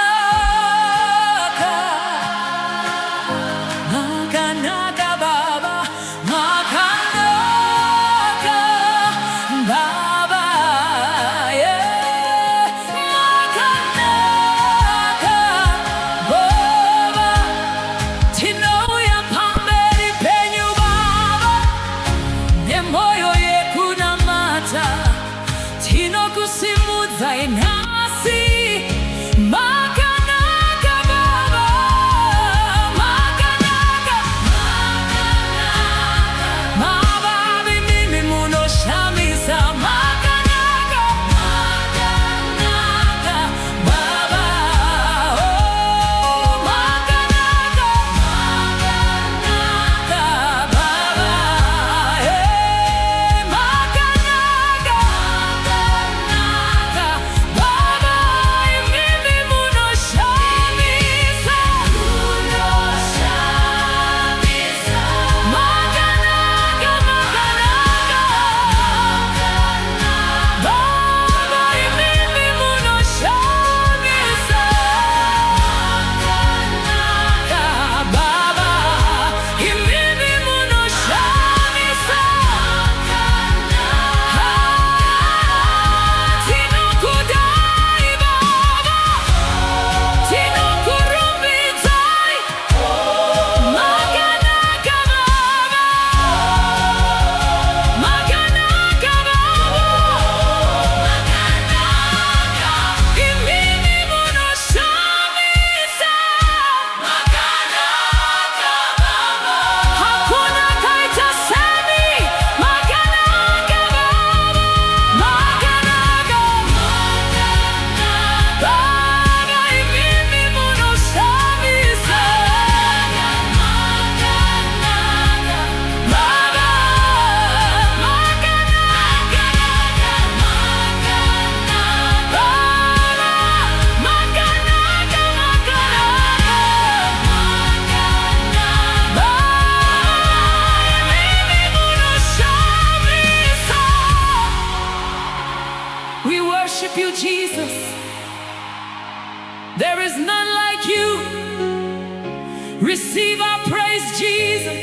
Makanaka, Makanaka Baba, Makanaka Baba, yeah. Makanaka Baba, Tino ya pamberi penyu Baba, Nemoyo ye kuna mata, Tino kusimudza enasi. Makanaka Baba, Makanaka, Baba mimi munoshamisa. Makanaka, Makanaka Baba, oh Makanaka, Makanaka Baba, hey Makanaka, Makanaka Baba mimi munoshamisa, munoshamisa. Makanaka, Makanaka Baba mimi munoshamisa. Makanaka Baba mimi munoshamisa. Tinokudai Baba, tinokurumbidzai. Makanaka Baba, Makanaka Baba, Makanaka imini munoshamisa. Makanaka Baba, hakuna kaita semi. Makanaka Baba, Makanaka, Baba imini munoshamisa. Makanaka Baba, Makanaka, Makanaka Baba imini munoshamisa. We worship you, Jesus. There is none like you. Receive our praise, Jesus.